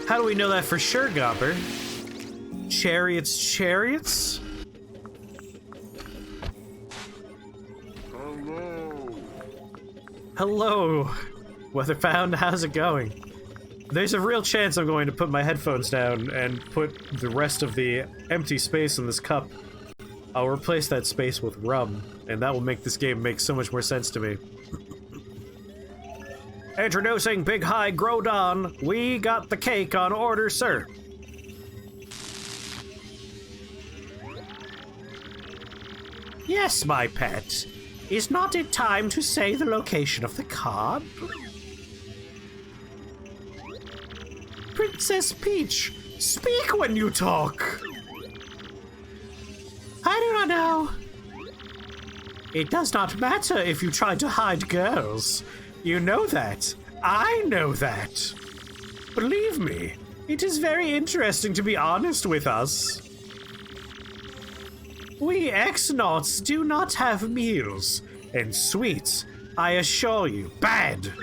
How do we know that for sure, Gopper? Chariots? Hello, Weatherbound, how's it going? There's a real chance I'm going to put my headphones down and put the rest of the empty space in this cup. I'll replace that space with rum, and that will make this game make so much more sense to me. Introducing Big High Grodon. We got the cake on order, sir. Yes, my pet. Is not it time to say the location of the card? Princess Peach, speak when you talk. I do not know. It does not matter if you try to hide girls. You know that. I know that. Believe me, it is very interesting to be honest with us. We X-Nauts do not have meals, and sweets, I assure you, bad.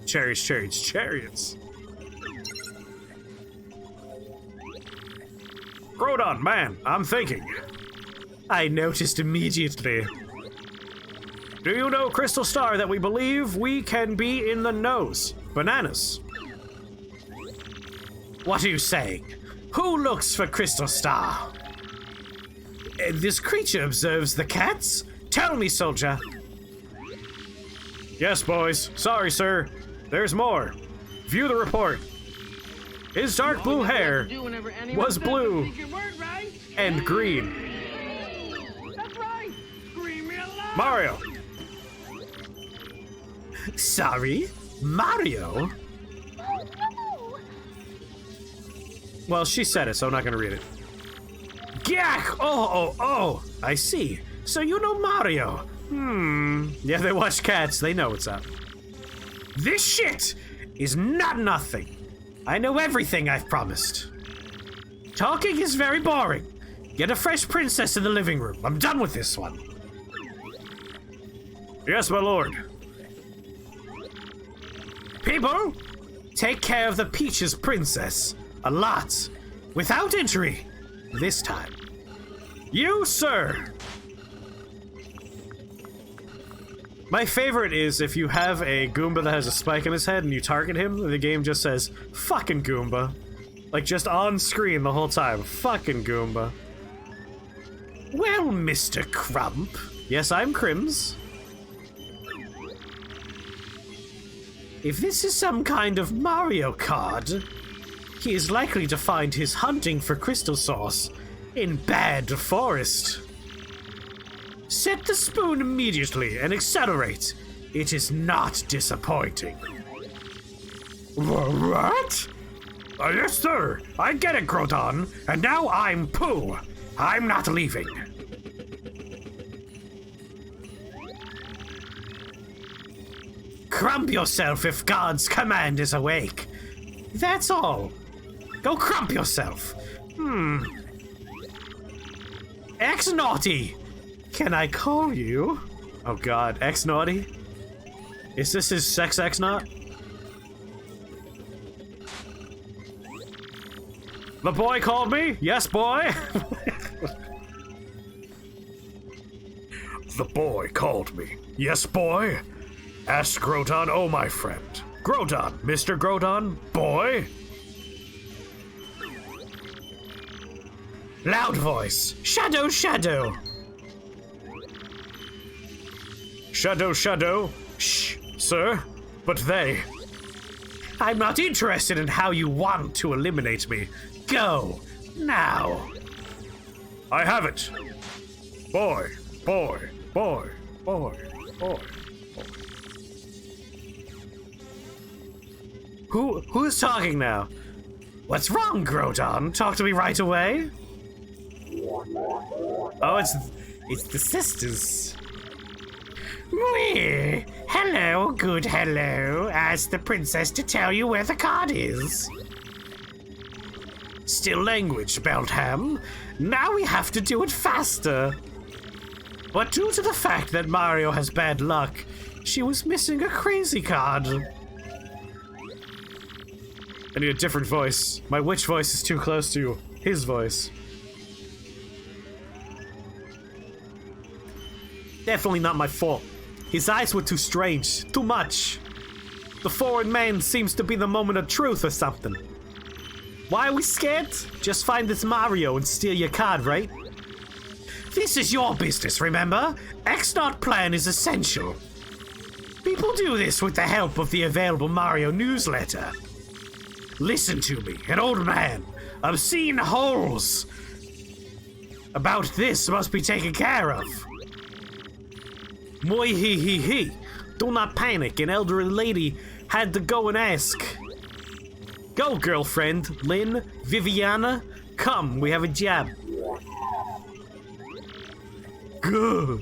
Chariots. Grodon, man, I'm thinking. I noticed immediately. Do you know, Crystal Star, that we believe we can be in the nose? Bananas. What are you saying? Who looks for Crystal Star? This creature observes the cats? Tell me, soldier. Yes, boys. Sorry, sir. There's more. View the report. His dark blue hair was blue and green. That's right. Scream me aloud. Mario. Sorry? Mario? Oh, no. Well, she said it, so I'm not gonna read it. Gak! Oh, I see. So you know Mario. Yeah, they watch cats. They know what's up. This shit is not nothing. I know everything I've promised. Talking is very boring. Get a fresh princess in the living room. I'm done with this one. Yes, my lord. People, take care of the Peaches princess. A lot. Without injury. This time. You, sir. My favorite is if you have a Goomba that has a spike in his head and you target him, the game just says, fucking Goomba. Like, just on screen the whole time. Fucking Goomba. Well, Mr. Crump. Yes, I'm Crims. If this is some kind of Mario card, he is likely to find his hunting for crystal sauce in Bad Forest. Set the spoon immediately and accelerate. It is not disappointing. What? Yes, sir. I get it, Grodon. And now I'm Pooh. I'm not leaving. Crump yourself if God's command is awake. That's all. Go crump yourself. X-Naughty. Can I call you? Oh god, X-Naughty? Is this his sex X-Naut? The boy called me? Yes, boy? The boy called me. Yes, boy? Ask Grodon, oh my friend. Grodon, Mr. Grodon, boy? Loud voice. Shadow. Shadow. Shh, sir. But they. I'm not interested in how you want to eliminate me. Go. Now. I have it. Boy. Who's talking now? What's wrong, Grodon? Talk to me right away. Oh, it's the sisters. Wee! Hello, good hello. Ask the princess to tell you where the card is. Still language, Beltham. Now we have to do it faster. But due to the fact that Mario has bad luck, she was missing a crazy card. I need a different voice. My witch voice is too close to his voice. Definitely not my fault. His eyes were too strange. Too much. The foreign man seems to be the moment of truth or something. Why are we scared? Just find this Mario and steal your card, right? This is your business, remember? X-Not plan is essential. People do this with the help of the available Mario newsletter. Listen to me, an old man. Obscene holes about this must be taken care of. Moi hee hee hee. Do not panic, an elderly lady had to go and ask. Go, girlfriend, Lynn, Viviana. Come, we have a job. Good.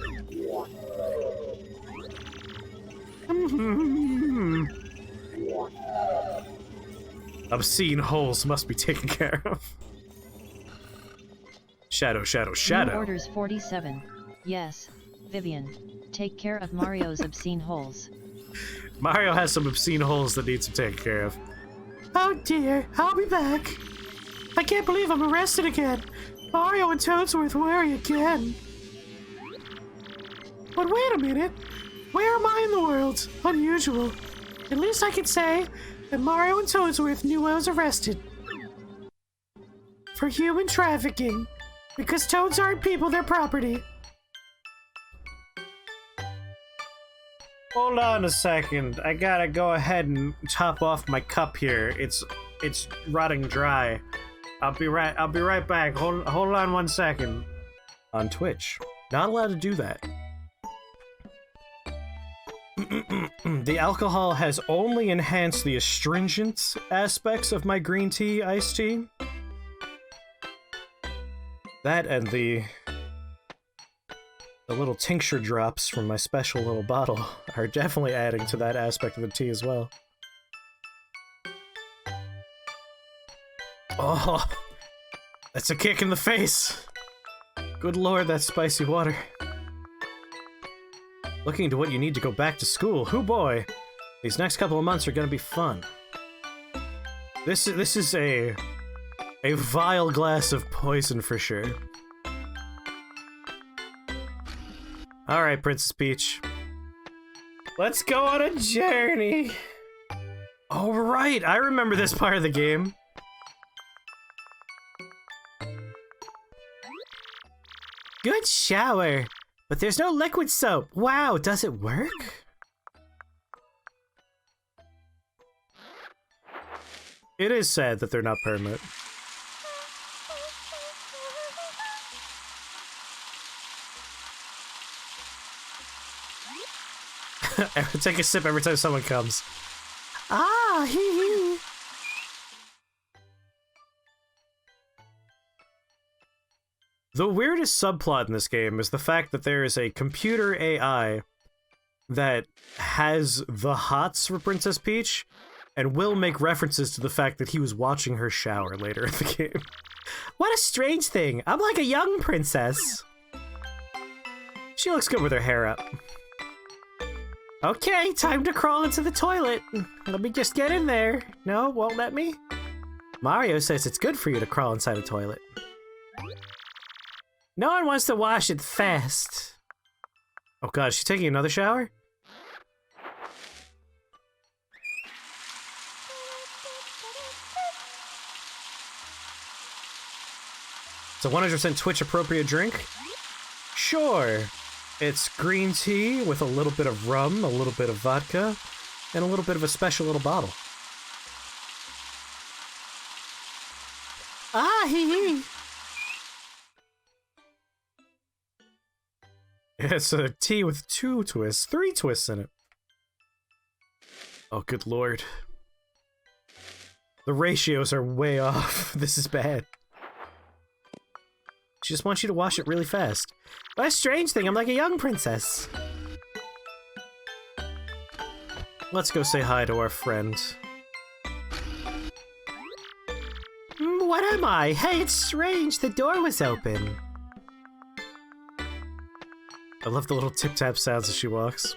Obscene holes must be taken care of. Shadow, shadow, shadow. New orders 47. Yes, Vivian. Take care of Mario's obscene holes. Mario has some obscene holes that need some taken care of. Oh dear, I'll be back. I can't believe I'm arrested again. Mario and Toadsworth worry again. But wait a minute. Where am I in the world? Unusual. At least I can say that Mario and Toadsworth knew I was arrested. For human trafficking. Because toads aren't people, they're property. Hold on a second. I gotta go ahead and top off my cup here. It's rotting dry. I'll be right back. Hold on 1 second. On Twitch. Not allowed to do that. The alcohol has only enhanced the astringent aspects of my green tea iced tea. That and the little tincture drops from my special little bottle are definitely adding to that aspect of the tea as well. Oh, that's a kick in the face. Good lord, that's spicy water. Looking into what you need to go back to school. Hoo boy, these next couple of months are gonna be fun. This is a vile glass of poison for sure. Alright, Princess Peach. Let's go on a journey! Oh, right! I remember this part of the game. Good shower! But there's no liquid soap! Wow, does it work? It is sad that they're not permanent. Take a sip every time someone comes. Ah, hee hee. The weirdest subplot in this game is the fact that there is a computer AI that has the hots for Princess Peach and will make references to the fact that he was watching her shower later in the game. What a strange thing. I'm like a young princess. She looks good with her hair up. Okay, time to crawl into the toilet. Let me just get in there. No, won't let me? Mario says it's good for you to crawl inside a toilet. No one wants to wash it fast. Oh god, is she taking another shower? It's a 100% Twitch appropriate drink? Sure. It's green tea with a little bit of rum, a little bit of vodka, and a little bit of a special little bottle. Ah, hee hee. It's a tea with 2 twists, 3 twists in it. Oh, good lord. The ratios are way off. This is bad. She just wants you to wash it really fast. What a strange thing, I'm like a young princess. Let's go say hi to our friend. What am I? Hey, it's strange, the door was open. I love the little tip-tap sounds as she walks.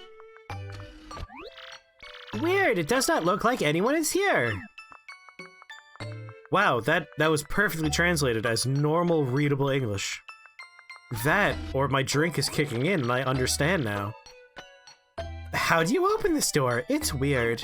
Weird, it does not look like anyone is here. Wow, that was perfectly translated as normal readable English. That, or my drink is kicking in and I understand now. How do you open this door? It's weird.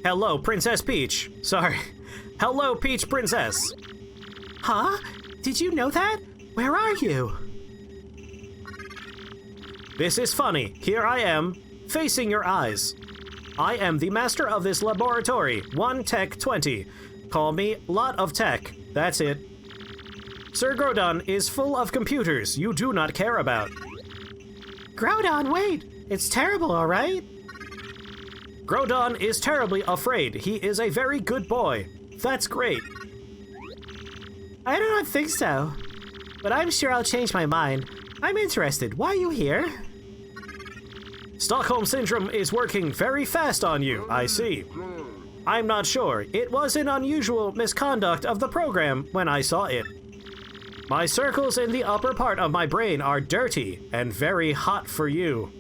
Hello, Princess Peach. Sorry. Hello, Peach Princess. Huh? Did you know that? Where are you? This is funny. Here I am, facing your eyes. I am the master of this laboratory, 1 Tech 20. Call me Lot of Tech. That's it. Sir Grodon is full of computers you do not care about. Grodon, wait! It's terrible, alright? Grodon is terribly afraid. He is a very good boy. That's great. I do not think so. But I'm sure I'll change my mind. I'm interested. Why are you here? Stockholm Syndrome is working very fast on you, I see. I'm not sure. It was an unusual misconduct of the program when I saw it. My circles in the upper part of my brain are dirty and very hot for you.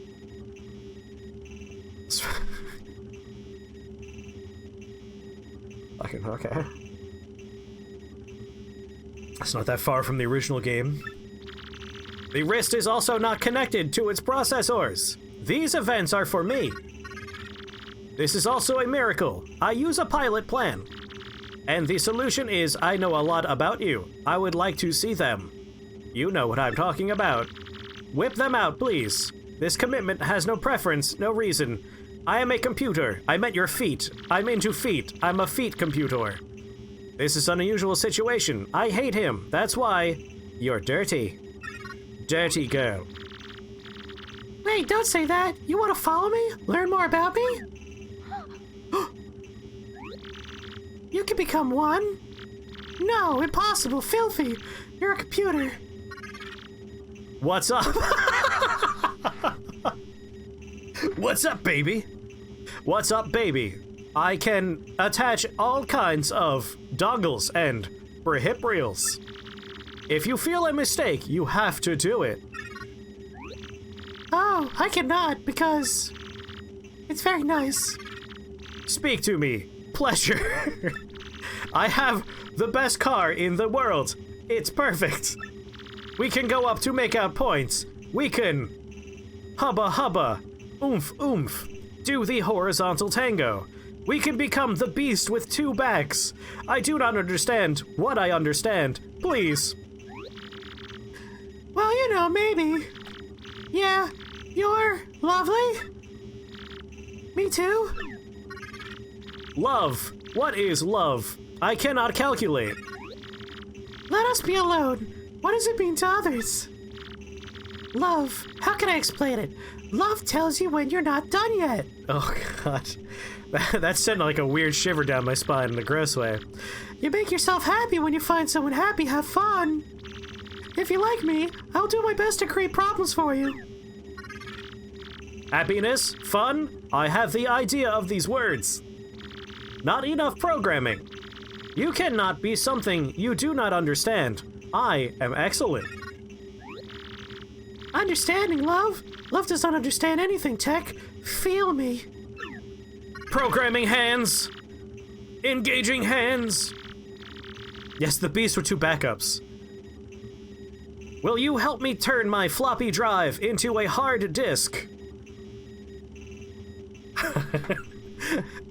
Fucking okay. It's not that far from the original game. The wrist is also not connected to its processors. These events are for me. This is also a miracle. I use a pilot plan. And the solution is I know a lot about you. I would like to see them. You know what I'm talking about. Whip them out, please. This commitment has no preference, no reason. I am a computer. I meant your feet. I'm into feet. I'm a feet computer. This is an unusual situation. I hate him. That's why you're dirty. Dirty girl. Wait, don't say that. You want to follow me? Learn more about me? You can become one? No, impossible, filthy. You're a computer. What's up? What's up, baby? What's up, baby? I can attach all kinds of dongles and peripherals. If you feel a mistake, you have to do it. Oh, I cannot because it's very nice. Speak to me. Pleasure. I have the best car in the world. It's perfect. We can go up to make out points. We can hubba hubba, oomph oomph, do the horizontal tango. We can become the beast with 2 backs. I do not understand what I understand. Please. Well, you know, maybe. Yeah, you're lovely. Me too. Love. What is love? I cannot calculate. Let us be alone. What does it mean to others? Love. How can I explain it? Love tells you when you're not done yet. Oh, God. That sent like a weird shiver down my spine in a gross way. You make yourself happy when you find someone happy. Have fun. If you like me, I'll do my best to create problems for you. Happiness? Fun? I have the idea of these words. Not enough programming. You cannot be something you do not understand. I am excellent. Understanding, love? Love does not understand anything, Tech. Feel me. Programming hands. Engaging hands. Yes, the beast with 2 backups. Will you help me turn my floppy drive into a hard disk?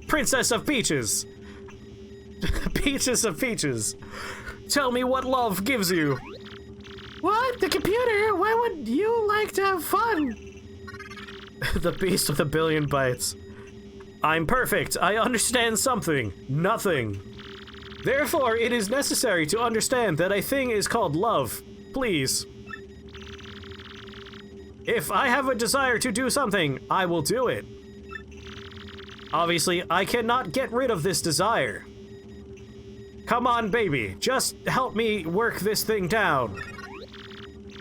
Princess of Peaches. Peaches of Peaches. Tell me what love gives you. What? The computer? Why would you like to have fun? The beast with 1 billion bytes. I'm perfect. I understand something. Nothing. Therefore, it is necessary to understand that a thing is called love. Please. If I have a desire to do something, I will do it. Obviously, I cannot get rid of this desire. Come on, baby. Just help me work this thing down.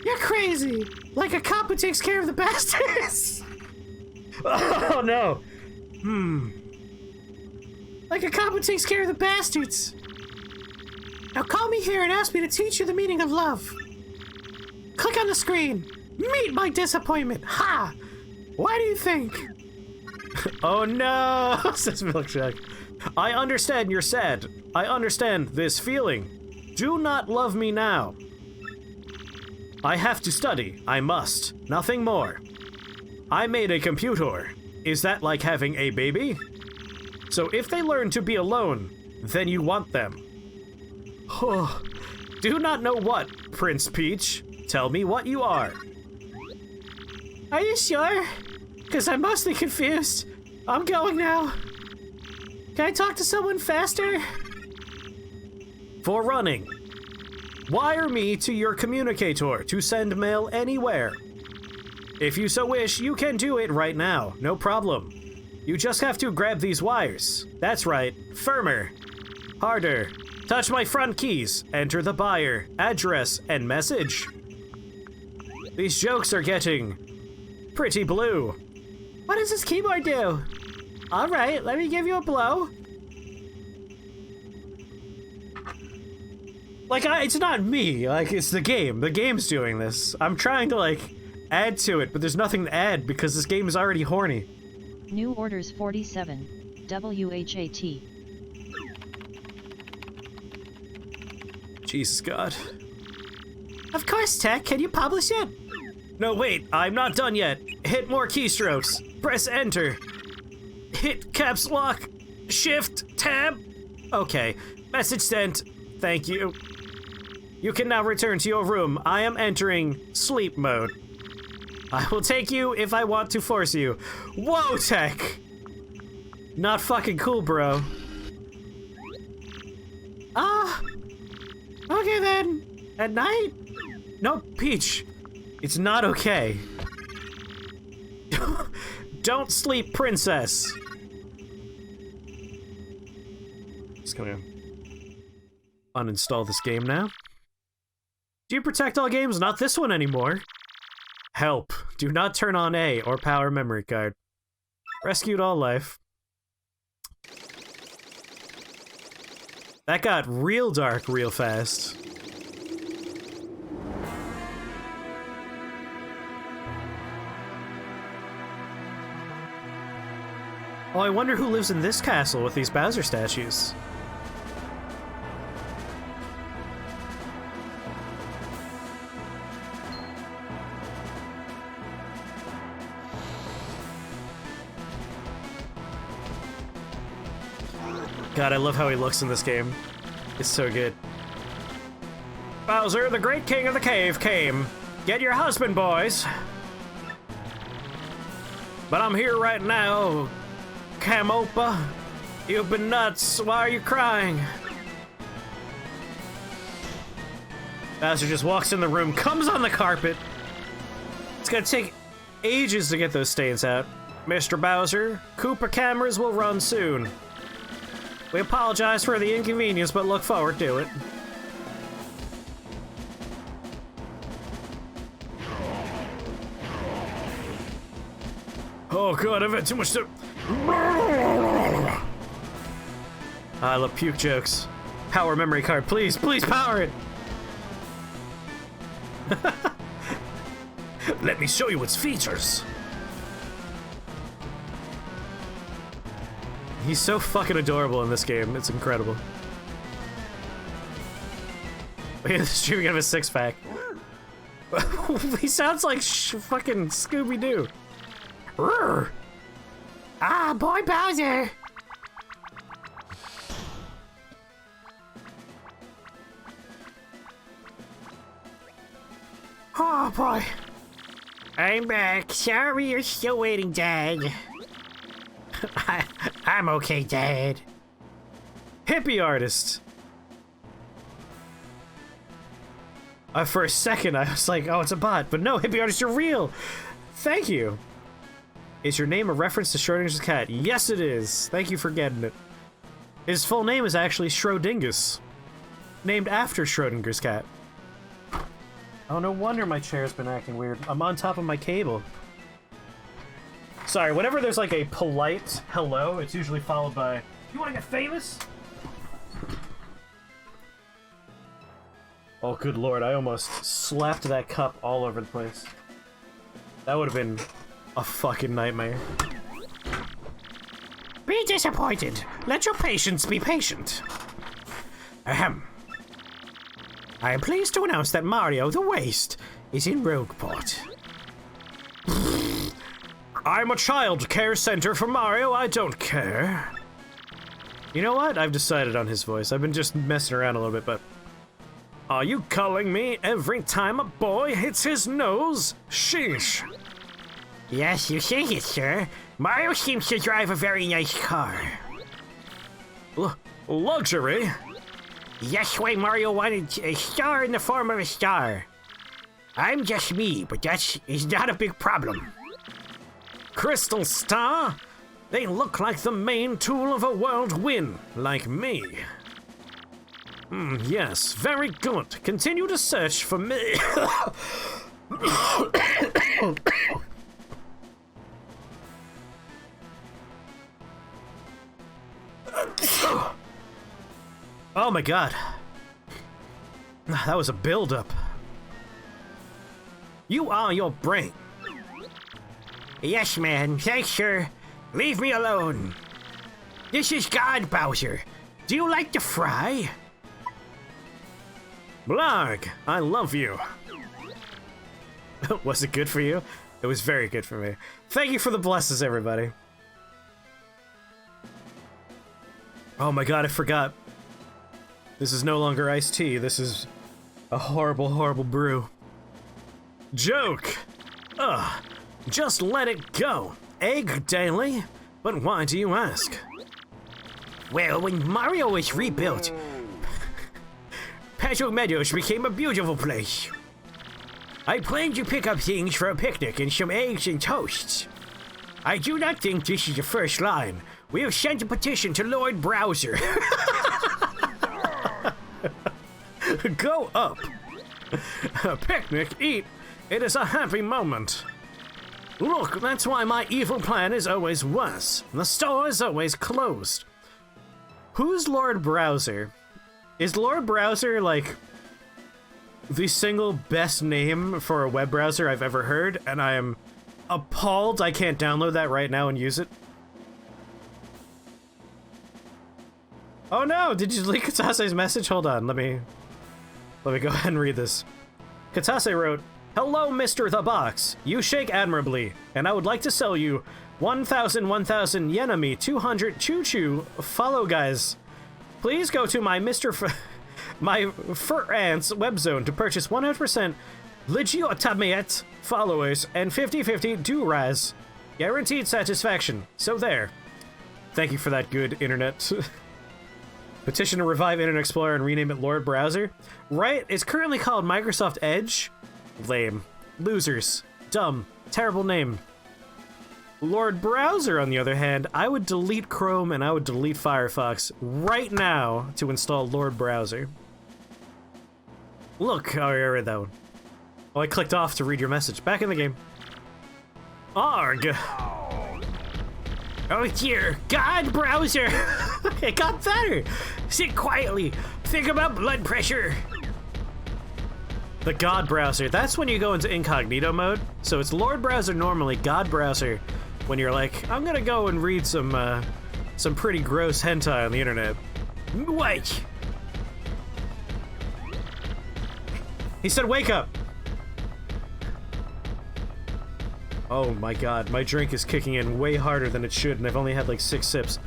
You're crazy. Like a cop who takes care of the bastards. Oh, no. Like a cop who takes care of the bastards. Now call me here and ask me to teach you the meaning of love. Click on the screen. Meet my disappointment. Ha! Why do you think? Oh no, says Milkshake. I understand you're sad. I understand this feeling. Do not love me now. I have to study. I must. Nothing more. I made a computer. Is that like having a baby? So if they learn to be alone, then you want them. Oh, do not know what, Prince Peach. Tell me what you are. Are you sure? Because I'm mostly confused. I'm going now. Can I talk to someone faster? For running. Wire me to your communicator to send mail anywhere. If you so wish, you can do it right now. No problem. You just have to grab these wires. That's right. Firmer. Harder. Touch my front keys. Enter the buyer, address, and message. These jokes are getting pretty blue. What does this keyboard do? All right, let me give you a blow. Like, it's not me. Like, it's the game. The game's doing this. I'm trying to, like, add to it, but there's nothing to add because this game is already horny. New orders 47. WHAT. Jesus God. Of course, Tech. Can you publish it? No, wait. I'm not done yet. Hit more keystrokes. Press enter. Hit caps lock. Shift tab. Okay. Message sent. Thank you. You can now return to your room. I am entering sleep mode. I will take you if I want to force you. Whoa, Tech! Not fucking cool, bro. Okay then. At night? No, Peach. It's not okay. Don't sleep, princess. Just gonna uninstall this game now. Do you protect all games? Not this one anymore. Help. Do not turn on A or power memory card. Rescued all life. That got real dark real fast. Oh, I wonder who lives in this castle with these Bowser statues. God, I love how he looks in this game. It's so good. Bowser, the great king of the cave, came. Get your husband, boys. But I'm here right now, Camopa. You've been nuts. Why are you crying? Bowser just walks in the room, comes on the carpet. It's gonna take ages to get those stains out. Mr. Bowser, Koopa cameras will run soon. We apologize for the inconvenience, but look forward to it. Oh god, I've had too much to... I love puke jokes. Power memory card, please, please power it! Let me show you its features. He's so fucking adorable in this game. It's incredible. Look at the streaming of a six-pack. He sounds like fucking Scooby-Doo. Ah, boy Bowser! Oh, boy. I'm back. Sorry you're still waiting, Dad. I'm okay, Dad. Hippie artist. For a second, I was like, oh, it's a bot. But no, hippie artist, you're real. Thank you. Is your name a reference to Schrodinger's cat? Yes, it is. Thank you for getting it. His full name is actually Schrodingus. Named after Schrodinger's cat. Oh, no wonder my chair's been acting weird. I'm on top of my cable. Sorry, whenever there's like a polite hello, it's usually followed by, you wanna get famous? Oh, good lord, I almost slapped that cup all over the place. That would have been a fucking nightmare. Be disappointed. Let your patience be patient. Ahem. I am pleased to announce that Mario the Waste is in Rogueport. I'm a child care center for Mario, I don't care. You know what? I've decided on his voice. I've been just messing around a little bit, but... Are you calling me every time a boy hits his nose? Sheesh. Yes, you say it, sir. Mario seems to drive a very nice car. Luxury? That's why Mario wanted a star in the form of a star. I'm just me, but that is not a big problem. Crystal Star? They look like the main tool of a world win, like me. Yes, very good. Continue to search for me. Oh my god. That was a build-up. You are your brain. Yes, man. Thanks, sir. Leave me alone. This is God Bowser. Do you like to fry? Blarg, I love you. Was it good for you? It was very good for me. Thank you for the blesses, everybody. Oh my god, I forgot. This is no longer iced tea. This is a horrible, horrible brew. Joke! Ugh. Just let it go. Egg daily? But why do you ask? Well, when Mario was rebuilt, Petal Meadows became a beautiful place. I plan to pick up things for a picnic and some eggs and toasts. I do not think this is the first line. We have sent a petition to Lord Browser. Go up. A picnic, eat. It is a happy moment. Look, that's why my evil plan is always worse. The store is always closed. Who's Lord Browser? Is Lord Browser, like, the single best name for a web browser I've ever heard, and I am appalled I can't download that right now and use it? Oh no, did you leak Katase's message? Hold on, let me go ahead and read this. Katase wrote, "Hello, Mr. The Box. You shake admirably, and I would like to sell you 1,000 yenami 200 choo-choo. Follow, guys. Please go to my my Fur Ants web zone to purchase 100% legitimate followers and 50/50 do-raz. Guaranteed satisfaction. So there. Thank you for that good internet." Petition to revive Internet Explorer and rename it Lord Browser. Right? It's currently called Microsoft Edge. Lame. Losers. Dumb. Terrible name. Lord Browser, on the other hand, I would delete Chrome and I would delete Firefox right now to install Lord Browser. Look, oh, I read that one. Oh, I clicked off to read your message. Back in the game. Arg. Oh dear, God Browser! It got better! Sit quietly. Think about blood pressure. The God Browser. That's when you go into incognito mode. So it's Lord Browser normally, God Browser when you're like, I'm gonna go and read some pretty gross hentai on the internet. What? He said wake up! Oh my god, my drink is kicking in way harder than it should, and I've only had like 6 sips.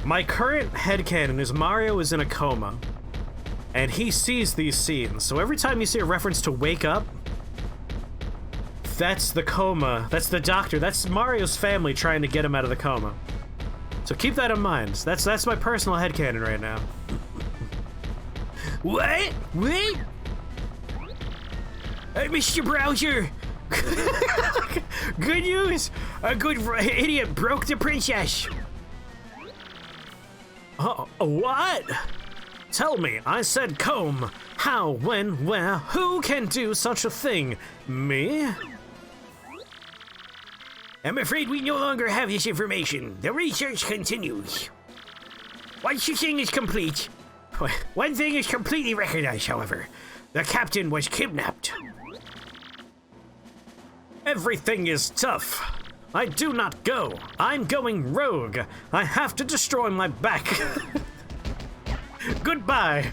My current headcanon is Mario is in a coma, and he sees these scenes. So every time you see a reference to wake up, that's the coma, that's the doctor, that's Mario's family trying to get him out of the coma. So keep that in mind. That's my personal headcanon right now. What? Wait? Hey, Mr. Browser! Good news! A good idiot broke the princess! What? Tell me, I said comb. How, when, where, who can do such a thing? Me? I'm afraid we no longer have this information. The research continues. Once the thing is complete, One thing is completely recognized, however. The captain was kidnapped. Everything is tough. I do not go. I'm going rogue. I have to destroy my back. Goodbye.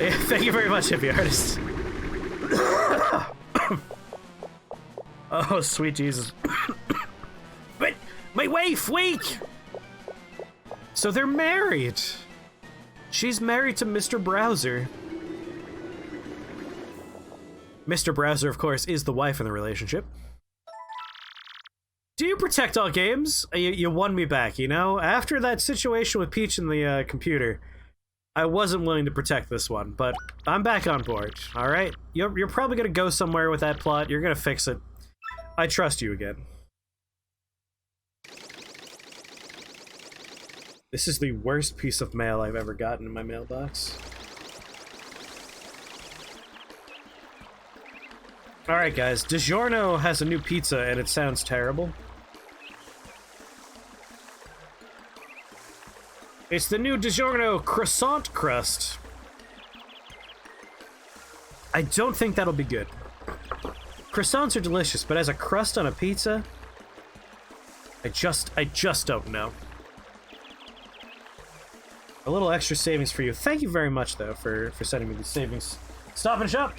Yeah, thank you very much, hippie artist. Oh, sweet Jesus. But my wife, wait! So they're married. She's married to Mr. Browser. Mr. Browser, of course, is the wife in the relationship. Do you protect all games? You won me back, you know? After that situation with Peach and the computer, I wasn't willing to protect this one, but I'm back on board, alright? You're probably gonna go somewhere with that plot, you're gonna fix it. I trust you again. This is the worst piece of mail I've ever gotten in my mailbox. Alright guys, DiGiorno has a new pizza and it sounds terrible. It's the new DiGiorno croissant crust. I don't think that'll be good. Croissants are delicious, but as a crust on a pizza, I just don't know. A little extra savings for you. Thank you very much, though, for sending me these savings. Stop and shop!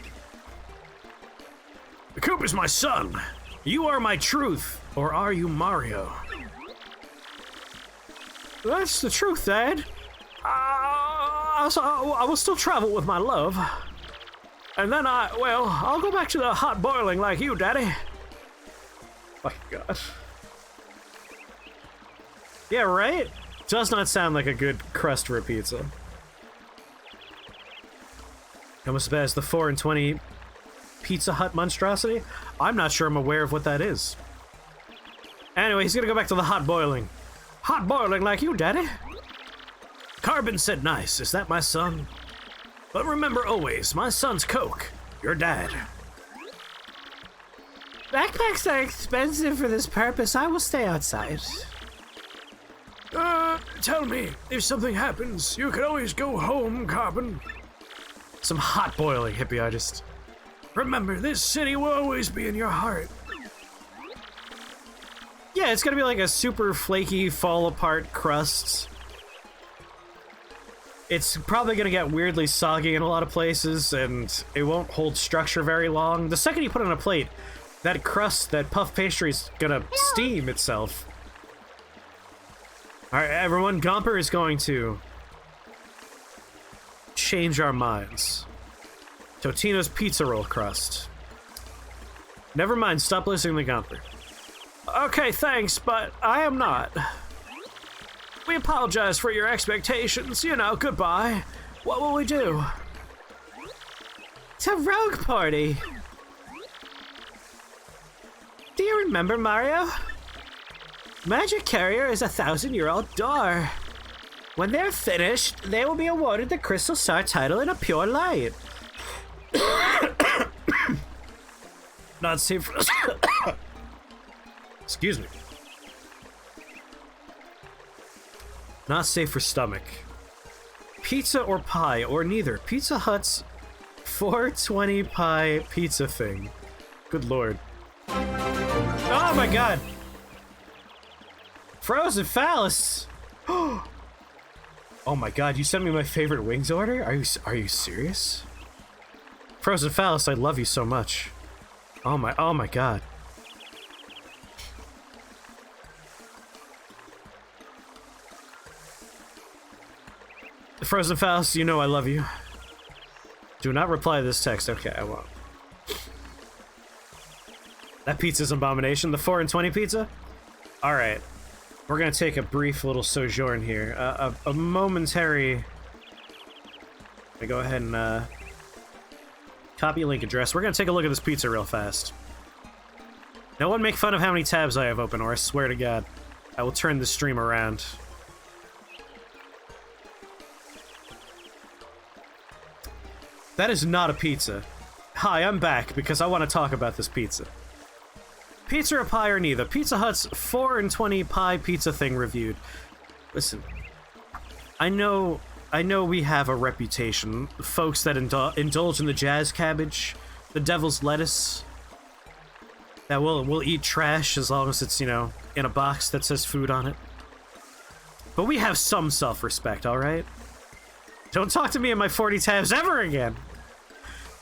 The Coop is my son. You are my truth, or are you Mario? That's the truth, Dad. I will still travel with my love. And then I'll go back to the hot boiling like you, Daddy. My God. Yeah, right? Does not sound like a good crust for a pizza. Almost as bad as the 4 and 20 Pizza Hut monstrosity? I'm not sure I'm aware of what that is. Anyway, he's gonna go back to the hot boiling. Hot boiling like you, Daddy. Carbon said nice. Is that my son? But remember always, my son's Coke. Your dad. Backpacks are expensive for this purpose. I will stay outside. Tell me, if something happens, you can always go home, Carbon. Some hot boiling, hippie artist. Remember, this city will always be in your heart. Yeah, it's gonna be like a super flaky, fall apart crust. It's probably gonna get weirdly soggy in a lot of places, and it won't hold structure very long. The second you put it on a plate, that crust, that puff pastry is gonna steam itself. Alright, everyone, Gomper is going to change our minds. Totino's pizza roll crust. Never mind, stop listening to Gomper. Okay, thanks, but I am not. We apologize for your expectations, you know, goodbye. What will we do? It's a rogue party. Do you remember, Mario? Magic Carrier is a 1,000-year-old door. When they're finished, they will be awarded the Crystal Star title in a pure light. Not safe for... Excuse me. Not safe for stomach. Pizza or pie, or neither. Pizza Hut's 420 pie pizza thing. Good lord. Oh my god! Frozen Phallus! Oh my god, you sent me my favorite wings order? Are you serious? Frozen Phallus, I love you so much. Oh my god. Frozen Phallus, you know I love you. Do not reply to this text. Okay, I won't. That pizza's an abomination. The 4 and 20 pizza? Alright. We're gonna take a brief little sojourn here. A momentary... I go ahead and, copy link address. We're gonna take a look at this pizza real fast. No one make fun of how many tabs I have open, or I swear to God, I will turn the stream around. That is not a pizza. Hi, I'm back because I want to talk about this pizza. Pizza or pie or neither. Pizza Hut's 4 and 20 pie pizza thing reviewed. Listen, I know we have a reputation. Folks that indulge in the jazz cabbage, the devil's lettuce, that will eat trash as long as it's, you know, in a box that says food on it. But we have some self-respect, alright? Don't talk to me in my 40 tabs ever again!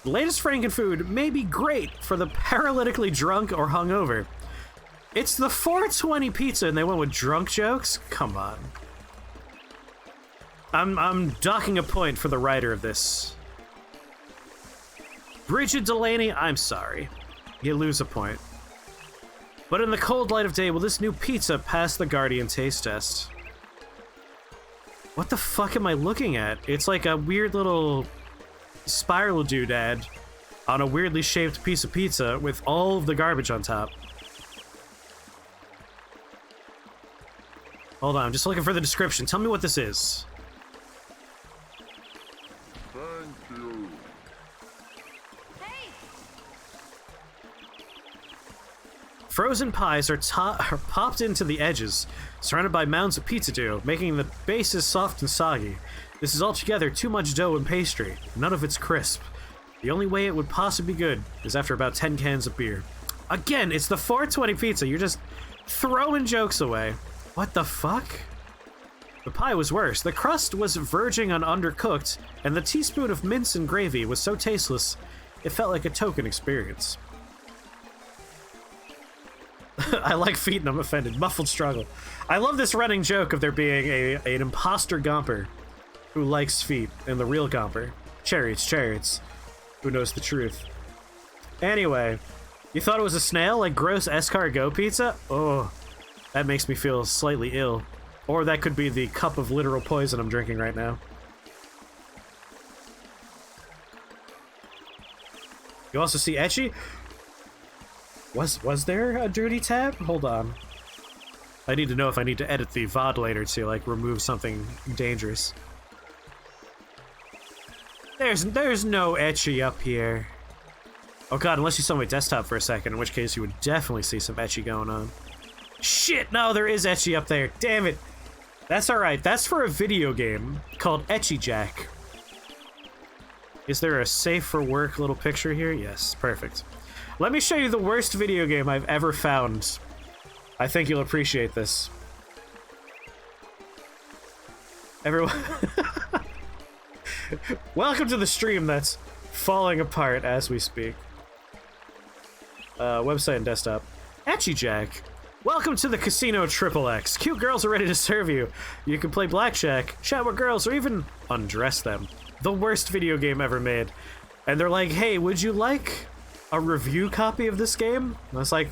The latest Frankenfood may be great for the paralytically drunk or hungover. It's the 420 pizza and they went with drunk jokes? Come on. I'm docking a point for the writer of this. Bridget Delaney, I'm sorry. You lose a point. But in the cold light of day, will this new pizza pass the Guardian taste test? What the fuck am I looking at? It's like a weird little spiral doodad on a weirdly shaped piece of pizza with all of the garbage on top. Hold on, I'm just looking for the description. Tell me what this is. Thank you. Hey! Frozen pies are popped into the edges, surrounded by mounds of pizza dough, making the bases soft and soggy. This is altogether too much dough and pastry. None of it's crisp. The only way it would possibly be good is after about 10 cans of beer. Again, it's the 420 pizza. You're just throwing jokes away. What the fuck? The pie was worse. The crust was verging on undercooked, and the teaspoon of mince and gravy was so tasteless, it felt like a token experience. I like feet and I'm offended. Muffled struggle. I love this running joke of there being an imposter gomper who likes feet, and the real gomper. Chariots. Who knows the truth? Anyway, you thought it was a snail, like gross escargot pizza? Oh, that makes me feel slightly ill. Or that could be the cup of literal poison I'm drinking right now. You also see Ecchi? Was there a dirty tab? Hold on. I need to know if I need to edit the VOD later to, like, remove something dangerous. There's no Ecchi up here. Oh god, unless you saw my desktop for a second, in which case you would definitely see some Ecchi going on. Shit, no, there is Ecchi up there. Damn it. That's alright. That's for a video game called Ecchi Jack. Is there a safe for work little picture here? Yes, perfect. Let me show you the worst video game I've ever found. I think you'll appreciate this. Everyone... Welcome to the stream that's falling apart as we speak. Website and desktop. Ecchi Jack. Welcome to the Casino XXX. Cute girls are ready to serve you. You can play blackjack, chat with girls, or even undress them. The worst video game ever made. And they're like, hey, would you like a review copy of this game? And I was like,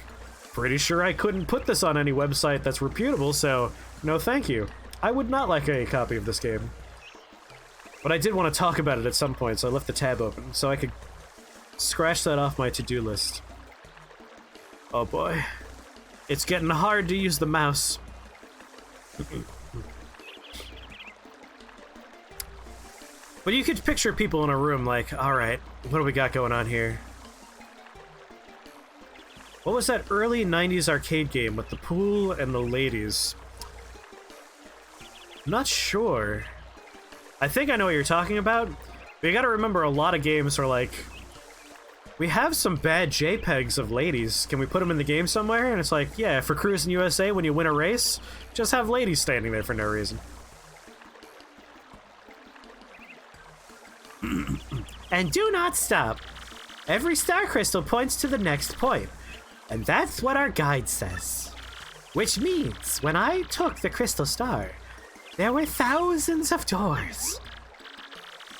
pretty sure I couldn't put this on any website that's reputable, so no thank you. I would not like a copy of this game. But I did want to talk about it at some point, so I left the tab open, so I could scratch that off my to-do list. Oh boy. It's getting hard to use the mouse. But you could picture people in a room like, alright, what do we got going on here? What was that early 90s arcade game with the pool and the ladies? Not sure. I think I know what you're talking about, but you gotta remember a lot of games are like, we have some bad JPEGs of ladies. Can we put them in the game somewhere? And it's like, yeah, for Cruis'n USA, when you win a race, just have ladies standing there for no reason. And do not stop. Every star crystal points to the next point. And that's what our guide says. Which means, when I took the crystal star, there were thousands of doors.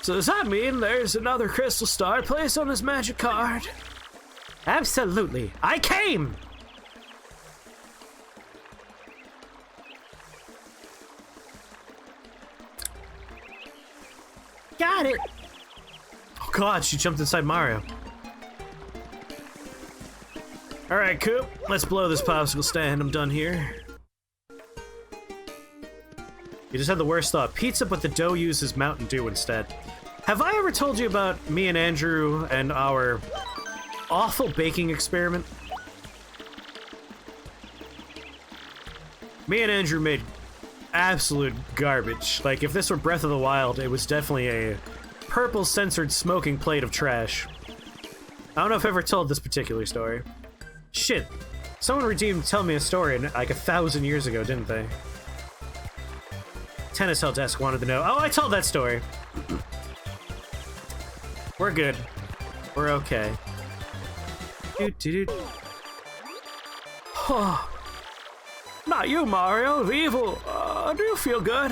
So does that mean there's another crystal star placed on this magic card? Absolutely. I came! Got it! Oh god, she jumped inside Mario. Alright, Coop, let's blow this popsicle stand. I'm done here. You just had the worst thought. Pizza, but the dough uses Mountain Dew instead. Have I ever told you about me and Andrew and our awful baking experiment? Me and Andrew made absolute garbage. Like, if this were Breath of the Wild, it was definitely a purple censored smoking plate of trash. I don't know if I ever told this particular story. Shit. Someone redeemed Tell Me a Story like 1,000 years ago, didn't they? Tennis Hell Desk wanted to know. Oh, I told that story. We're good. We're okay. Oh. Not you, Mario. The evil. Do you feel good?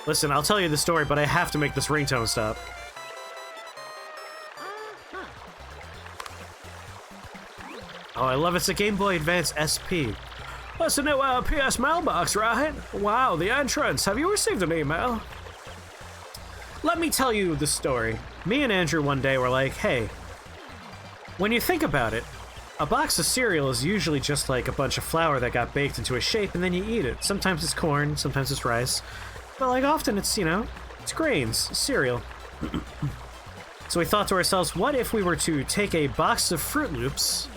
Listen, I'll tell you the story, but I have to make this ringtone stop. Oh, I love it's a Game Boy Advance SP. That's a new PS mailbox, right? Wow, the entrance. Have you received an email? Let me tell you the story. Me and Andrew one day were like, hey, when you think about it, a box of cereal is usually just like a bunch of flour that got baked into a shape and then you eat it. Sometimes it's corn, sometimes it's rice. But like often it's, you know, it's grains, cereal. So we thought to ourselves, what if we were to take a box of Fruit Loops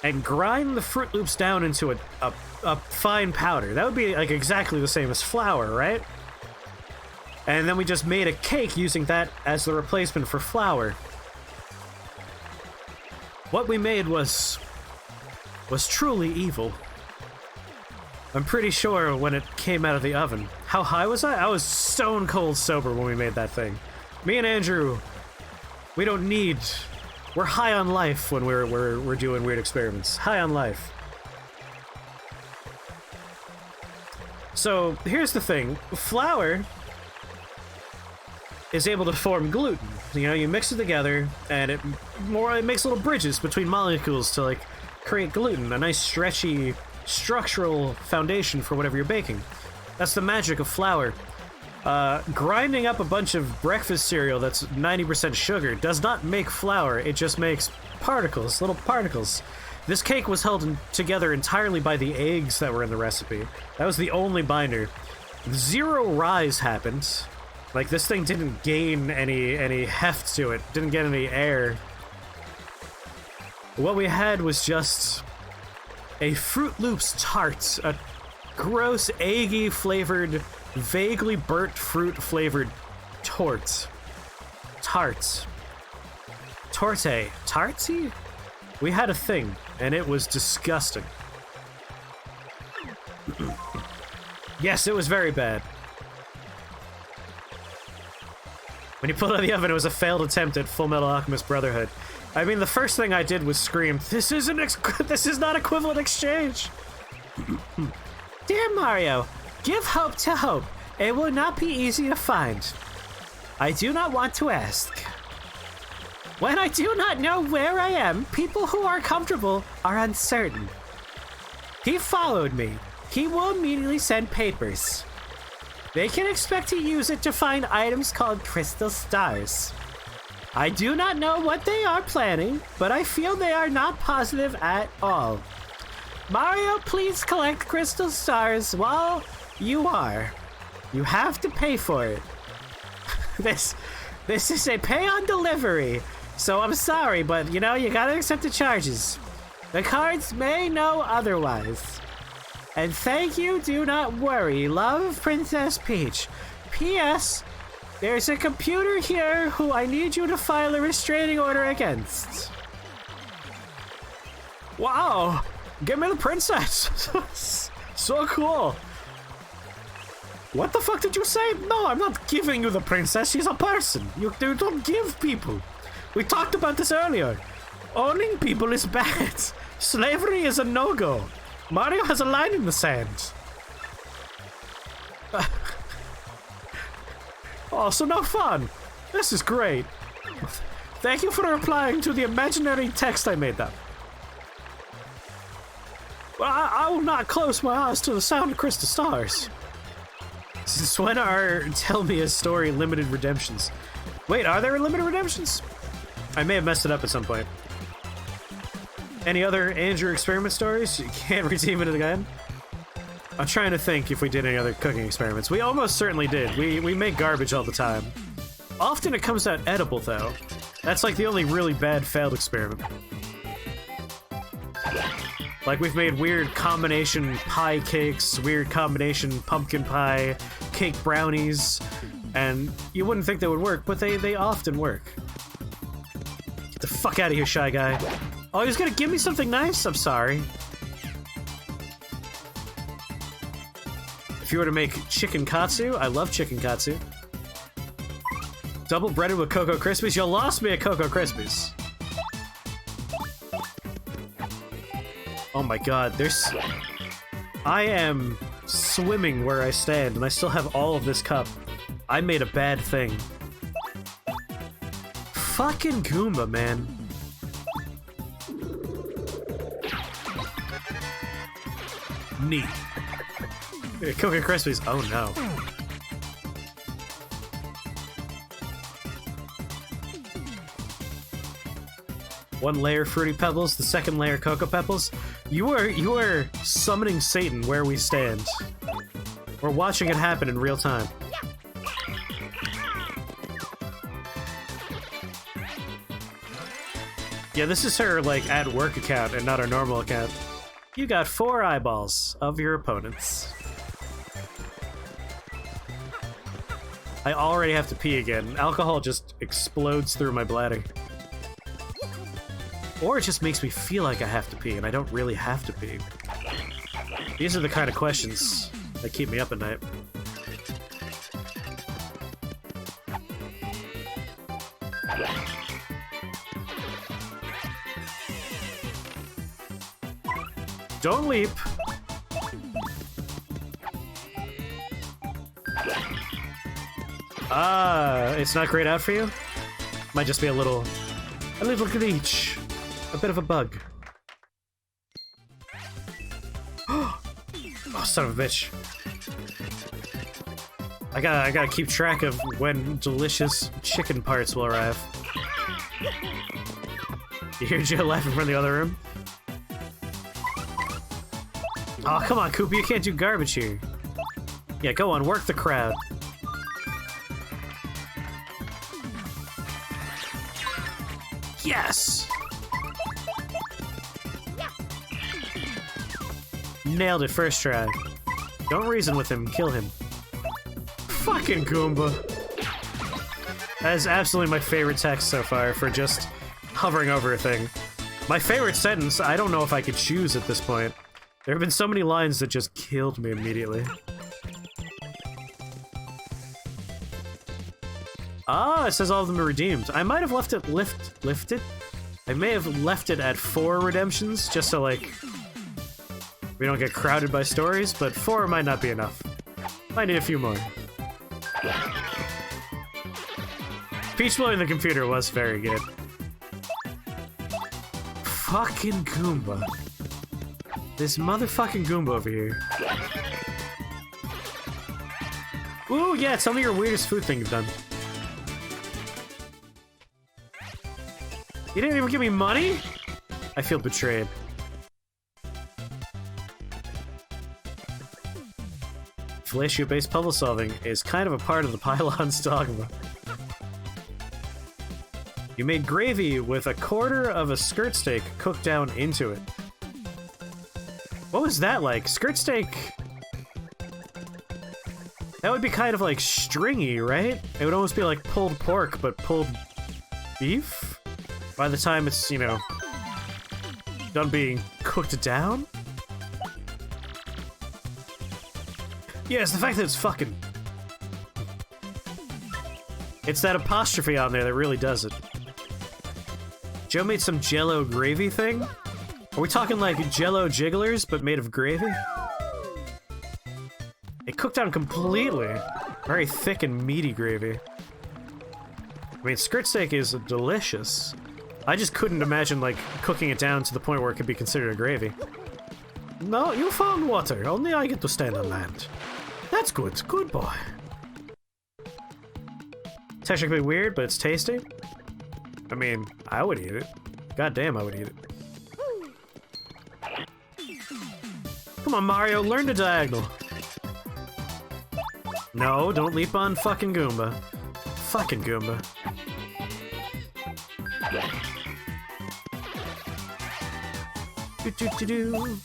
and grind the Fruit Loops down into a fine powder? That would be like exactly the same as flour, right? And then we just made a cake using that as the replacement for flour. What we made was truly evil. I'm pretty sure when it came out of the oven. How high was I? I was stone cold sober when we made that thing. Me and Andrew, we don't need... We're high on life when we're doing weird experiments. High on life. So, here's the thing. Flour is able to form gluten. You know, you mix it together, and it makes little bridges between molecules to, like, create gluten. A nice, stretchy, structural foundation for whatever you're baking. That's the magic of flour. Grinding up a bunch of breakfast cereal that's 90% sugar does not make flour, it just makes particles, little particles. This cake was held together entirely by the eggs that were in the recipe. That was the only binder. Zero rise happened. Like, this thing didn't gain any heft to it, didn't get any air. What we had was just a Fruit Loops tart, a gross, eggy flavored, vaguely burnt fruit flavored tort. Tarts. Torte. Tartsy? We had a thing, and it was disgusting. Yes, it was very bad. When you pulled it out of the oven, it was a failed attempt at Full Metal Alchemist Brotherhood. I mean, the first thing I did was scream, this is not equivalent exchange! Dear Mario, give hope to hope. It will not be easy to find. I do not want to ask. When I do not know where I am, people who are comfortable are uncertain. He followed me. He will immediately send papers. They can expect to use it to find items called crystal stars. I do not know what they are planning, but I feel they are not positive at all. Mario, please collect crystal stars while you are. You have to pay for it. This is a pay on delivery, so I'm sorry, but you know, you gotta accept the charges. The cards may know otherwise. And thank you, do not worry. Love, Princess Peach. P.S. There's a computer here who I need you to file a restraining order against. Wow! Give me the princess! So cool! What the fuck did you say? No, I'm not giving you the princess. She's a person. You don't give people. We talked about this earlier. Owning people is bad. Slavery is a no-go. Mario has a line in the sand. Oh, so no fun. This is great. Thank you for replying to the imaginary text I made up. Well, I will not close my eyes to the sound of crystal stars. Since when are Tell Me a Story limited redemptions? Wait, are there limited redemptions? I may have messed it up at some point. Any other Andrew experiment stories? You can't redeem it again? I'm trying to think if we did any other cooking experiments. We almost certainly did. We make garbage all the time. Often it comes out edible, though. That's like the only really bad failed experiment. Like, we've made weird combination pie cakes, weird combination pumpkin pie, cake brownies, and you wouldn't think they would work, but they often work. Get the fuck out of here, Shy Guy. Oh, he was gonna give me something nice? I'm sorry. If you were to make chicken katsu, I love chicken katsu. Double breaded with Cocoa Krispies? You lost me at Cocoa Krispies. Oh my god, there's... I am swimming where I stand, and I still have all of this cup. I made a bad thing. Fucking Goomba, man. Neat. Cocoa Krispies. Oh no. One layer Fruity Pebbles, the second layer Cocoa Pebbles. You are summoning Satan where we stand. We're watching it happen in real time. Yeah, this is her, like, at work account and not her normal account. You got 4 eyeballs of your opponents. I already have to pee again. Alcohol just explodes through my bladder. Or it just makes me feel like I have to pee, and I don't really have to pee. These are the kind of questions that keep me up at night. Don't leap! It's not grayed out for you? Might just be a little glitch. A bit of a bug. Oh, son of a bitch. I gotta keep track of when delicious chicken parts will arrive. You hear Joe laughing from the other room? Oh, come on, Koopa, you can't do garbage here. Yeah, go on, work the crowd. Yes! Nailed it first try. Don't reason with him, kill him. Fucking Goomba. That is absolutely my favorite text so far for just hovering over a thing. My favorite sentence, I don't know if I could choose at this point. There have been so many lines that just killed me immediately. Ah, it says all of them are redeemed. I might have left it lifted? I may have left it at 4 redemptions, just so, like, we don't get crowded by stories, but 4 might not be enough. Might need a few more. Peach blowing the computer was very good. Fucking Goomba. This motherfucking Goomba over here. Ooh, yeah, tell me your weirdest food thing you've done. You didn't even give me money? I feel betrayed. Fellatio-based puzzle solving is kind of a part of the pylon's dogma. You made gravy with a quarter of a skirt steak cooked down into it. What was that like? Skirt steak... That would be kind of like stringy, right? It would almost be like pulled pork, but pulled beef? By the time it's, you know, done being cooked down? Yeah, it's the fact that it's fucking... It's that apostrophe on there that really does it. Joe made some Jell-O gravy thing? Are we talking like Jell-O jigglers, but made of gravy? It cooked down completely. Very thick and meaty gravy. I mean, skirt steak is delicious. I just couldn't imagine, like, cooking it down to the point where it could be considered a gravy. No, you found water. Only I get to stand on land. That's good. Good boy. Technically weird, but it's tasty. I mean, I would eat it. God damn, I would eat it. Come on, Mario, learn the diagonal. No, don't leap on fucking Goomba. Fucking Goomba. Do, do, do, do.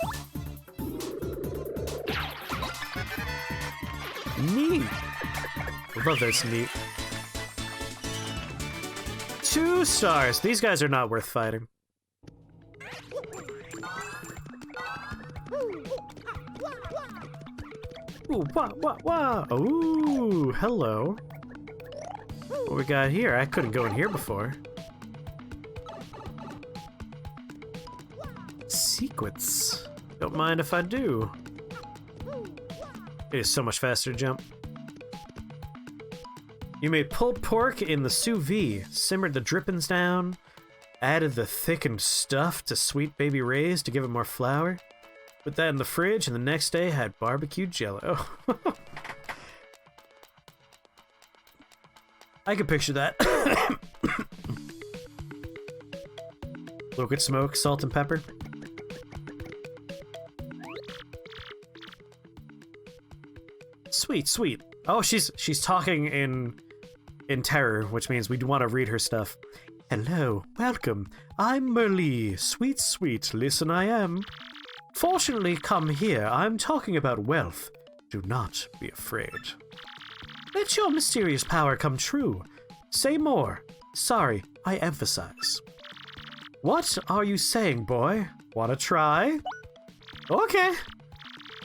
Neat. I love this neat. 2 stars. These guys are not worth fighting. Ooh, wah, wah, wah. Ooh, hello. What we got here? I couldn't go in here before. Secrets. Don't mind if I do. It is so much faster to jump. You made pulled pork in the sous vide, simmered the drippings down, added the thickened stuff to Sweet Baby Ray's to give it more flour, put that in the fridge, and the next day had barbecue jello. I can picture that. Liquid smoke, salt and pepper. Sweet, sweet. Oh, she's talking in terror, which means we want to read her stuff. Hello, welcome. I'm Merlee. Sweet, sweet, listen I am. Fortunately, come here. I'm talking about wealth. Do not be afraid. Let your mysterious power come true. Say more. Sorry, I emphasize. What are you saying, boy? Wanna try? Okay.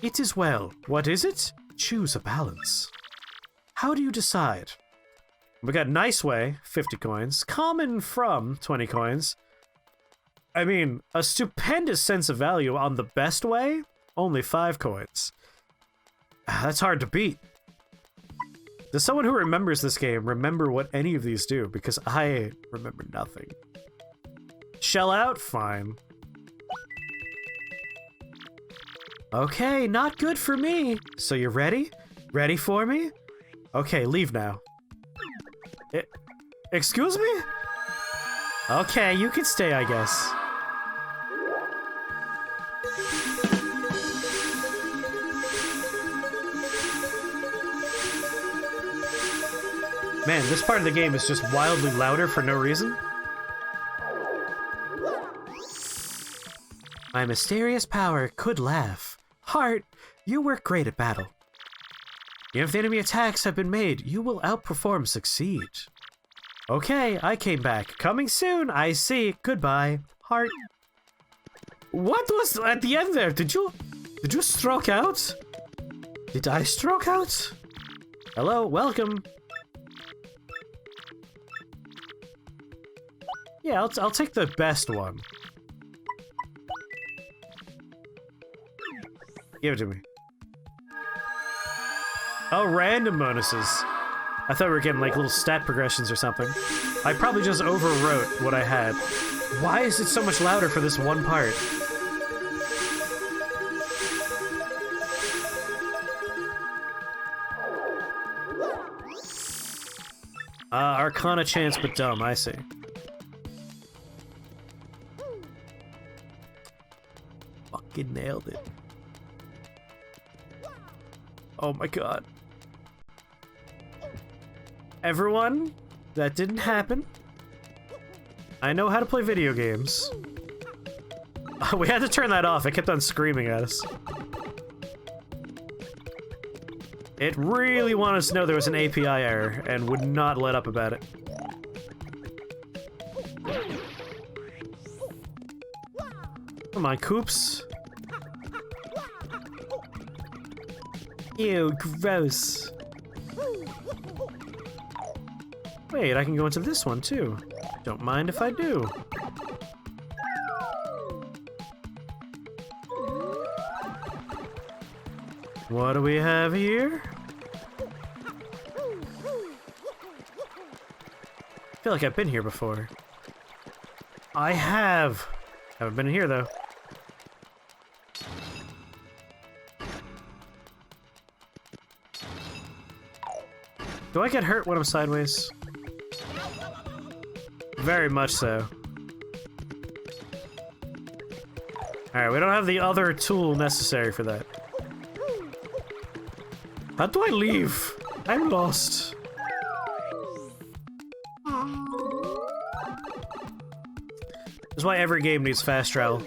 It is well. What is it? Choose a balance. How do you decide? We got Nice Way, 50 coins. Common From, 20 coins. I mean, a stupendous sense of value on the Best Way, only 5 coins. That's hard to beat. Does someone who remembers this game remember what any of these do? Because I remember nothing. Shell out? Fine. Okay, not good for me. So you ready? Ready for me? Okay, leave now. Excuse me? Okay, you can stay, I guess. Man, this part of the game is just wildly louder for no reason. My mysterious power could laugh. Heart, you work great at battle. If the enemy attacks have been made, you will outperform succeed. Okay, I came back. Coming soon, I see. Goodbye. Heart. What was at the end there? Did you stroke out? Did I stroke out? Hello, welcome. Yeah, I'll take the best one. Give it to me. Oh, random bonuses. I thought we were getting like little stat progressions or something. I probably just overwrote what I had. Why is it so much louder for this one part? Arcana chance, but dumb, I see. Fucking nailed it. Oh my god. Everyone, that didn't happen. I know how to play video games. We had to turn that off. It kept on screaming at us. It really wanted us to know there was an API error and would not let up about it. Come on, Coops. Ew, gross. Wait, I can go into this one too. Don't mind if I do. What do we have here? I feel like I've been here before. I have. Haven't been in here though. Do I get hurt when I'm sideways? Very much so. Alright, we don't have the other tool necessary for that. How do I leave? I'm lost. This is why every game needs fast travel.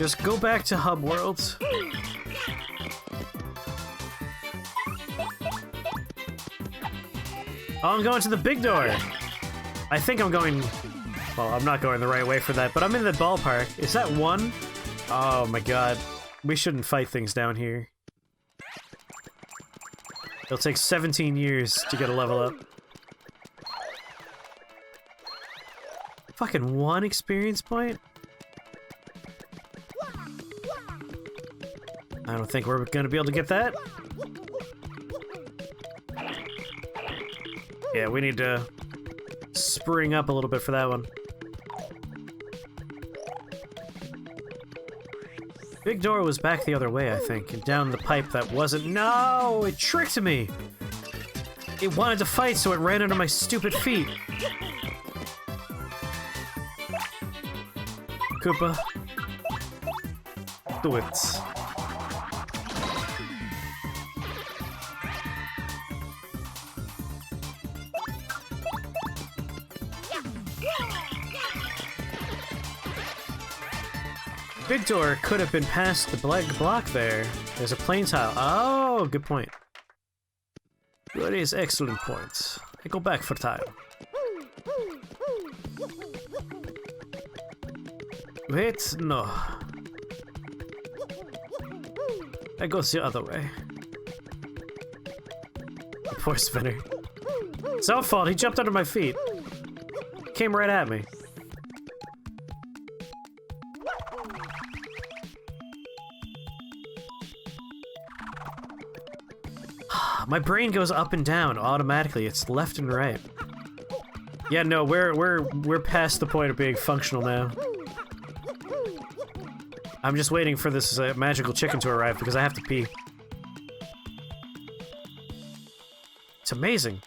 Just go back to Hub World. Oh, I'm going to the big door. I think I'm going... Well, I'm not going the right way for that, but I'm in the ballpark. Is that one? Oh my god. We shouldn't fight things down here. It'll take 17 years to get a level up. Fucking 1 experience point? I don't think we're gonna be able to get that. Yeah, we need to spring up a little bit for that one. Big door was back the other way, I think, and down the pipe that wasn't. No! It tricked me! It wanted to fight, so it ran under my stupid feet. Koopa. Do it. Big door could have been past the black block there. There's a plain tile. Oh, good point. That is excellent point. I go back for tile. Wait, no. That goes the other way. Poor spinner. It's our fault, he jumped under my feet. Came right at me. My brain goes up and down automatically. It's left and right. Yeah, no, we're past the point of being functional now. I'm just waiting for this magical chicken to arrive because I have to pee. It's amazing.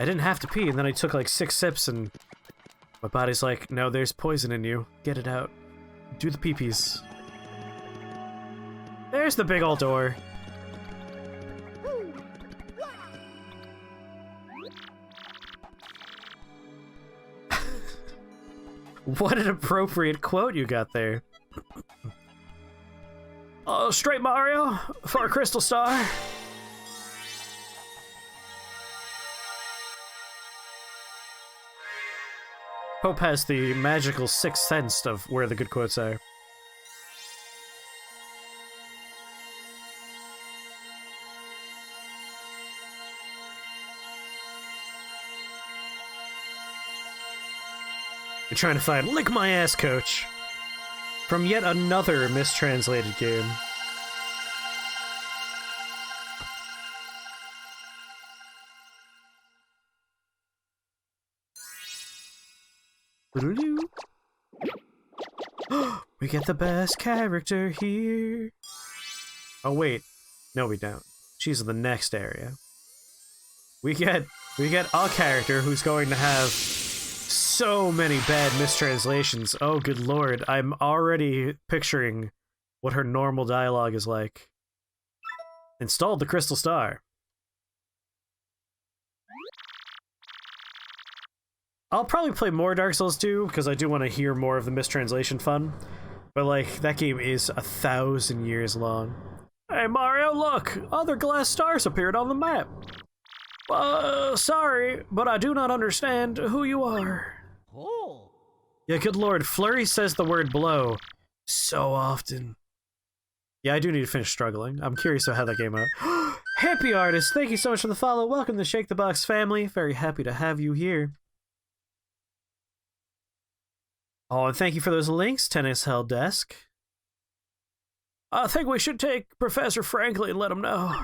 I didn't have to pee, and then I took like 6 sips, and my body's like, no, there's poison in you. Get it out. Do the pee-pees. There's the big old door. What an appropriate quote you got there. Straight Mario for a crystal star. Hope has the magical sixth sense of where the good quotes are. You're trying to find Lick My Ass Coach from yet another mistranslated game. We get the best character here. Oh wait, no we don't. She's in the next area. We get a character who's going to have so many bad mistranslations. Oh good lord, I'm already picturing what her normal dialogue is like. Installed the crystal star. I'll probably play more Dark Souls 2, because I do want to hear more of the mistranslation fun. But, like, that game is 1,000 years long. Hey, Mario, look! Other glass stars appeared on the map. Sorry, but I do not understand who you are. Oh. Yeah, good lord, Flurry says the word blow so often. Yeah, I do need to finish struggling. I'm curious about how that came out. Hippie Artist, thank you so much for the follow. Welcome to Shake the Box family. Very happy to have you here. Oh, and thank you for those links, Tennis Hell Desk. I think we should take Professor Franklin and let him know.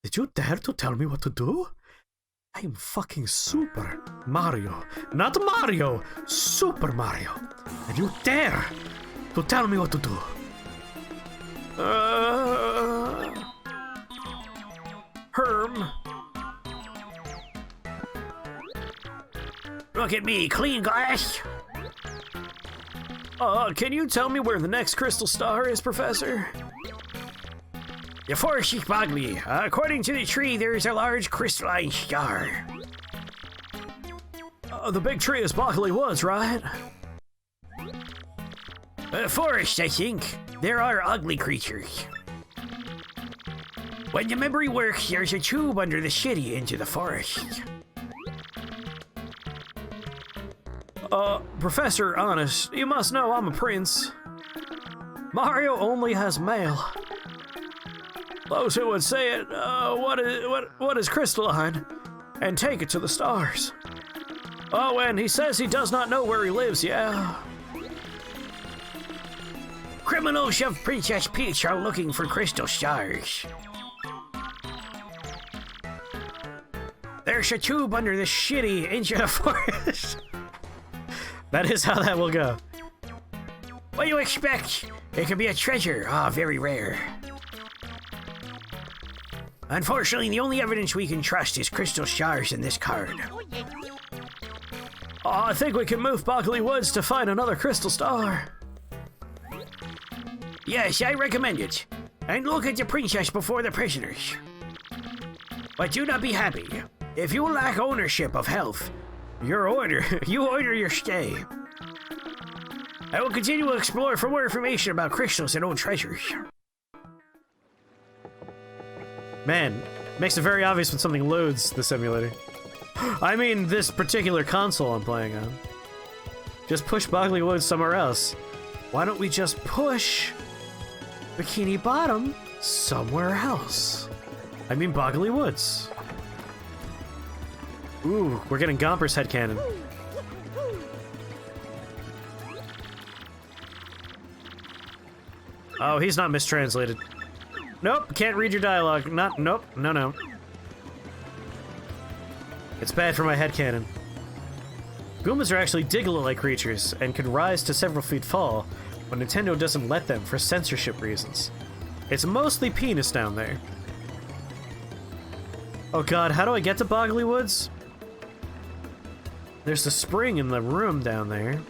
Did you dare to tell me what to do? I am fucking Super Mario. Not Mario, Super Mario. And you dare to tell me what to do. Herm. Look at me, clean glass. Can you tell me where the next crystal star is, Professor? Your force is bugly. According to the tree, there is a large crystalline star. The big tree is Bockley Woods, right? Forest, I think. There are ugly creatures. When the memory works, there's a tube under the city into the forest. Professor, honest, you must know I'm a prince. Mario only has mail. Those who would say it, what is crystalline, and take it to the stars. Oh, and he says he does not know where he lives, yeah. Criminals of Princess Peach are looking for crystal stars. There's a tube under the shitty into the forest. That is how that will go. What do you expect? It could be a treasure. Ah, very rare. Unfortunately, the only evidence we can trust is crystal stars in this card. Oh, I think we can move Boggly Woods to find another crystal star. Yes, I recommend it. And look at the princess before the prisoners. But do not be happy. If you lack ownership of health, you order your stay. I will continue to explore for more information about crystals and old treasures. Man, makes it very obvious when something loads the simulator. I mean, this particular console I'm playing on. Just push Boggly Woods somewhere else. Why don't we just push Bikini Bottom somewhere else? I mean Boggly Woods. Ooh, we're getting Gomper's headcanon. Oh, he's not mistranslated. Nope, can't read your dialogue. Nope, no. It's bad for my headcanon. Goombas are actually Diglett-like creatures and can rise to several feet tall when Nintendo doesn't let them for censorship reasons. It's mostly penis down there. Oh god, how do I get to Boggly Woods? There's the spring in the room down there.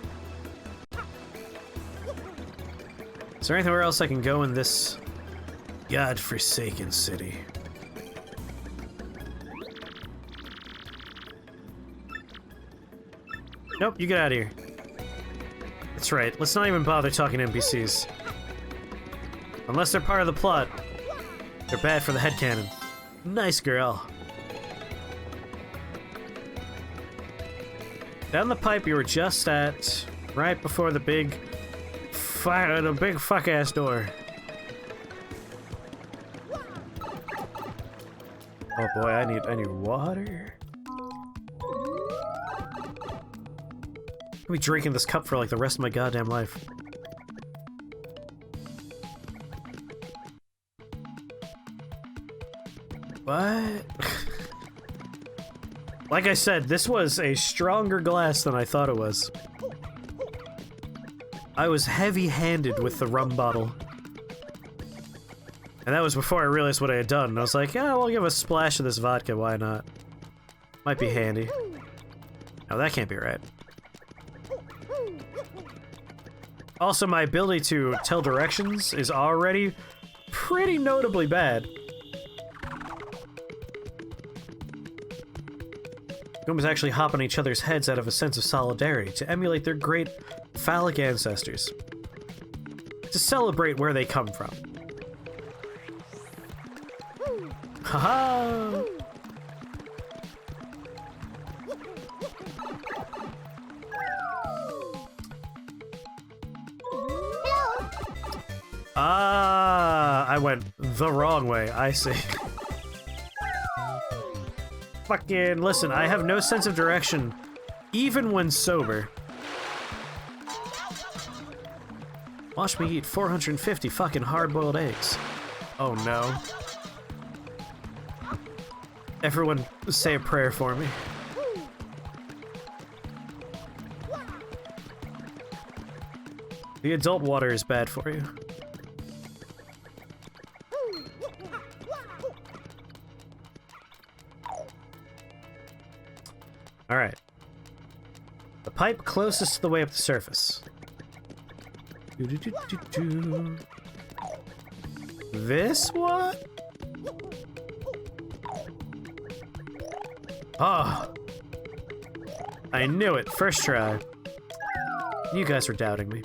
Is there anywhere else I can go in this godforsaken city? Nope, you get out of here. That's right, let's not even bother talking to NPCs. Unless they're part of the plot. They're bad for the headcanon. Nice girl. Down the pipe you were just at, right before the big fuck-ass door. Oh boy, I need water. I'll be drinking this cup for like the rest of my goddamn life. What? Like I said, this was a stronger glass than I thought it was. I was heavy-handed with the rum bottle. And that was before I realized what I had done. And I was like, yeah, we'll give a splash of this vodka, why not? Might be handy. No, that can't be right. Also, my ability to tell directions is already pretty notably bad. Goombas actually hop on each other's heads out of a sense of solidarity to emulate their great phallic ancestors. To celebrate where they come from. Haha! Ah, I went the wrong way, I see. Fucking listen, I have no sense of direction, even when sober. Watch me eat 450 fucking hard-boiled eggs. Oh no. Everyone say a prayer for me. The adult water is bad for you. Alright. The pipe closest to the way up the surface. This one? Oh. I knew it. First try. You guys were doubting me.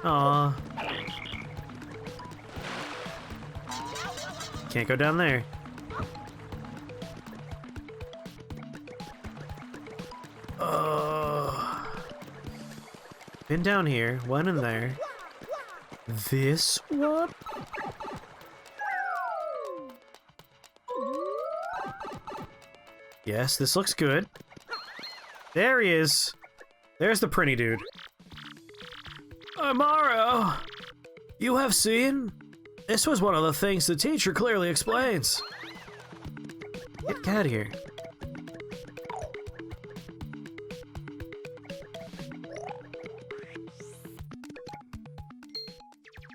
Aw. Can't go down there. Been down here, one in there. This one? Yes, this looks good. There he is. There's the pretty dude. Mario, you have seen? This was one of the things the teacher clearly explains. Get out of here.